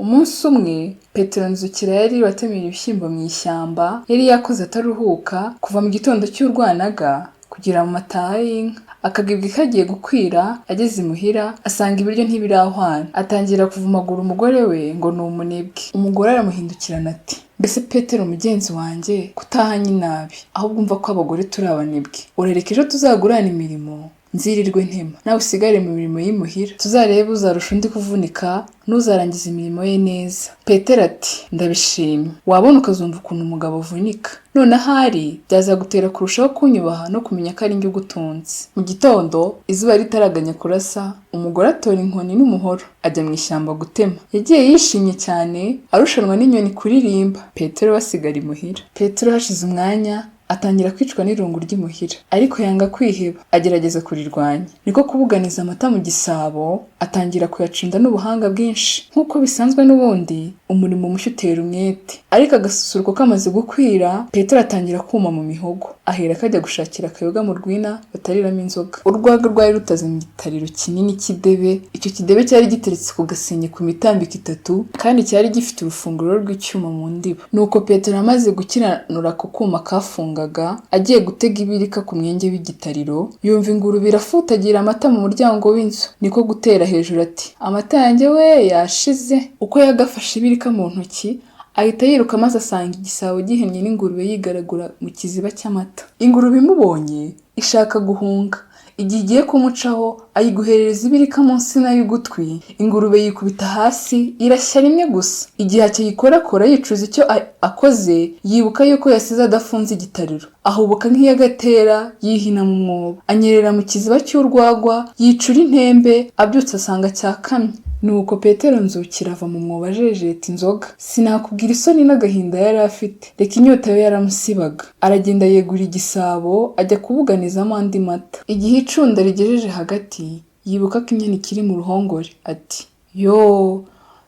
Umunsi umwe Petero Nzukira yari watemera ibishyimbo mu ishyamba, yari yakoze ataruhuka kuva mu gitondo cy'urwanaga kugera mu mataha y'inka. Akagibwi kagiye gukwira, ageze imuhira asanga ibiryo ntibirahwana, atangira kuvumagura umugore we ngo ni umunebwe. Umugore aramuhindukirana ati: mbese Petero mugenzi wanjye kutahanye inabi, ahubwo umva ko abagore turi abanebwe. Urareka ejo tuzagurana imirimo nzirirwe ntema, nawe usigare mu mirimo y'imuhira, tuzarebe uzarusha undi kuvunika n'uzarangiza imirimo ye neza. Petero ati: ndabishimye, wabona ukazumva ukuntu umugabo avunika, none ahari byazagutera kurushaho kunyubaha no kumenya ko ari njye ugutunze. Mu gitondo izuba ritaraganya kurasa, umugore atora inkoni n'umuhoro ajya mu ishyamba gutema. Yagiye yishimye cyane arushanwa n'inyoni kuririmba, Petero basigara imuhira. Petero hashize umwanya atangira kwicwa n'irungu ry'imuhira, ariko yanga kwiheba, agerageza kurirwanya. Niko kubuganiza amata mu gisabo, atangira kuyacunda n'ubuhanga bwinshi. Nk'uko bisanzwe n'ubundi umurimo mushya utera umwete, ariko agasusuruko kamaze gukwira, Petero atangira kuma mu mihogo, ahera kajya gushakira akayoga mu rwina batariramo inzoga. Urwagwa rwari rutaze mu gitariro kinini cy'idebe. Icyo kidebe cyari giteretse ku gasenyi ku mitambiko itatu, kandi cyari gifite urufunguro rw'icyuma mu ndiba. Nuko Petero amaze gukiranura ku kuma kafungaga, agiye gutega ibirika ku mwenge w'igitariro, yumva ingurube irafutagira amata mu muryango w'inzu. Niko gutera hejuru ati: amata yanjye we yashize. Uko yagafashe ibirika mu ntoki, ahita yiruka maze asanga igisabo gihennye n'ingurube yigaragura mu kiziba cy'amata. Ingurube imubonye ishaka guhunga, igihe igiye kumucaho ayiguherereza ibirika munsi y'ugutwi. Ingurube yikubita hasi irashya rimwe gusa. Igihe akiyikorakora yicuza icyo akoze, yibuka yuko yasize adafunze igitariro, ahubuka nk'iyagatera yihina mu mwobo, anyerera mu kiziba cy'urwagwa, yicura intembe, abyutse asanga cyakamye. Nuko Petero Nzukira ava mu mwobo ajejeta inzoga. Sinakubwira isoni n'agahinda yari afite, reka inyota yo yaramusibaga. Aragenda yegura igisabo ajya kubuganizamo andi mata. Igihe icunda rigejeje hagati, yibuka ko inyana ikiri mu ruhongore, ati: yo,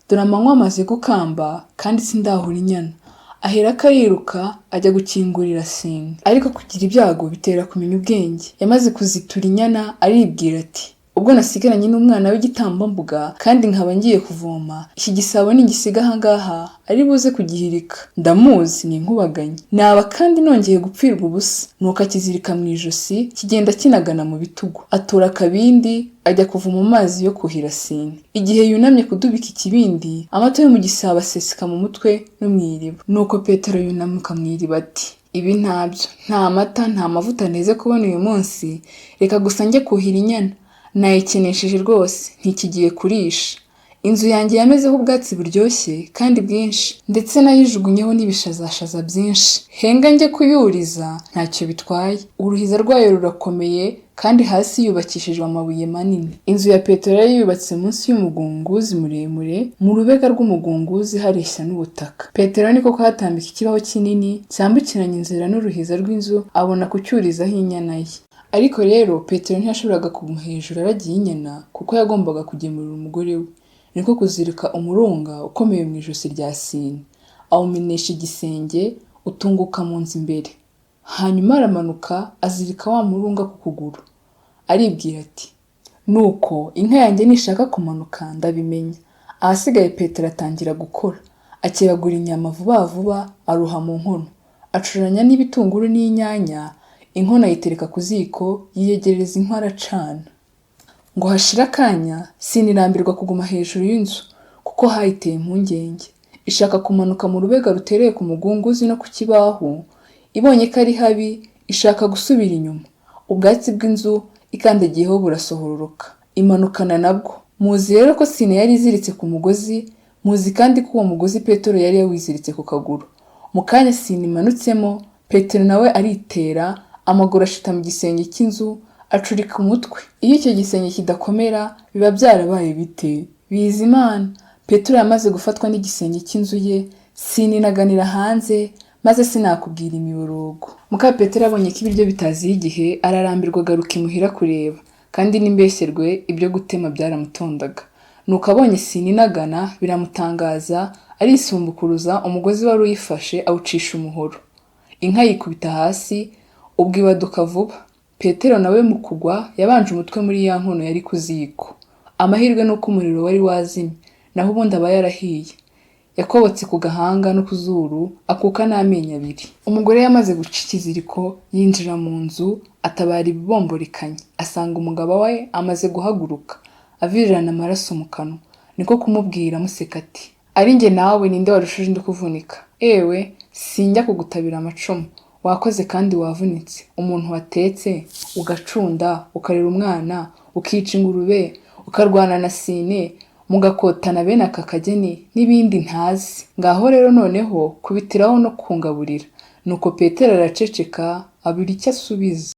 dore amanywa amaze gukamba kandi sindahura inyana. Ahera akariruka ajya gukingurira Sine, ariko kugira ibyago bitera kumenya ubwenge. Yamaze kuzitura inyana aribwira ati: ubwo nasigaranye n'umwana w'igitambambuga kandi nkaba ngiye kuvoma, iki gisabo ningisiga ahangaha ari buze kugihirika, ndamuzi ni inkubaganye, naba kandi nongeye gupfirwa ubusa. Nuko akizirika mu ijosi, kigenda kinagana mu bitugu. Atora akabindi ajya kuvoma amazi yo kuhira Sine. Igihe yunamye kudubika ikibindi, amata yo mu gisabo aseseka mu mutwe no mu iriba. Nuko Petero yunamuka mu iriba ati: ibi ntabyo, nta mata nta mavuta neze kubona uyu munsi, reka gusa njye kuhira inyana. Nayikinesheje rwose, ntikigiye kurisha. Inzu yanjye yamezeho ubwatsi buryoshye kandi bwinshi, ndetse nayijugunyeho n'ibishazashaza byinshi. Henga njye kuyuriza ntacyo bitwaye. Uruhiza rwayo rurakomeye kandi hasi yubakishijwe amabuye manini. Inzu ya Petero yari yubatse munsi y'umugunguzi muremure, mu rubega rw'umugunguzi hareshya n'ubutaka. Petero niko kuhatambika ikibaho kinini cyambukiranya inzira n'uruhiza rw'inzu, abona kucyurizaho inyana ye. Ariko rero Petero ntiyashoboraga kuguma hejuru aragiye inyana, kuko yagombaga kugemurira umugore we. Niko kuzirika umurunga ukomeye mu ijosi rya Sine, awumenesha igisenge utunguka mu nzu imbere. Hanyuma aramanuka azirika wa murunga ku kuguru, aribwira ati: nuko inka yanjye nishaka kumanuka ndabimenya. Ahasigaye Petero atangira gukora, akebagura inyama vuba vuba, aruha mu nkono, acuranya n'ibitunguru n'inyanya. Inkono ayitereka ku ziko, yiyegereza inkwi aracana. Ngo hashira akanya, Sine irambirwa kuguma hejuru y'inzu, kuko hayiteye impungenge. Ishaka kumanuka mu rubega rutereye ku mugunguzi no ku kibaho. Ibonye ko ari habi, ishaka gusubira inyuma. Ubwatsi bw'inzu ikandagiyeho burasohororoka, imanukana nabwo. Muzi rero ko Sine yari iziritse ku mugozi, muzi kandi ko uwo mugozi Petero yari yawiziritse ku kaguru. Mu kanya Sine imanutsemo, Petero nawe aritera, amaguru ashita mu gisenge cy'inzu, acurika umutwe. Iyo icyo gisenge kidakomera biba byarabaye bite? Bizimana. Petero yamaze gufatwa n'igisenge cy'inzu ye, Sine inaganira hanze, maze sinakubwira imiborogo. Muka Petero abonye ko ibiryo bitaziye igihe, ararambirwa agaruka imuhira kureba, kandi n'imbesherwe ibyo gutema byaramutondaga. Nuko abonye Sine inagana biramutangaza, arisumbukuruza umugozi wari uyifashe awucisha umuhoro. Inka yikubita hasi, ubwo ibaduka vuba. Petero nawe mu kugwa yabanje umutwe muri ya nkono yari ku ziko. Amahirwe nuko umuriro wari wazimye, naho ubundi aba yarahiye. yakobotse ku gahanga no ku zuru akuka n'amenyo abiri. Umugore yamaze guca ikiziriko yinjira mu nzu atabara ibibomborikanye, asanga umugabo we amaze guhaguruka avirirana amaraso mu kanwa. Niko kumubwira amuseka ati, ari njye nawe ninde warushije undi kuvunika? Ewe sinjya kugutabira amacumu, wakoze kandi wavunitse. Umuntu watetse ugacunda ukarera umwana ukica ingurube ukarwana na sine mugakotana bene aka kageni n'ibindi ntazi. Ngaho rero noneho kubitiraho no kungaburira. Nuko Petero araceceka abura icyo asubiza.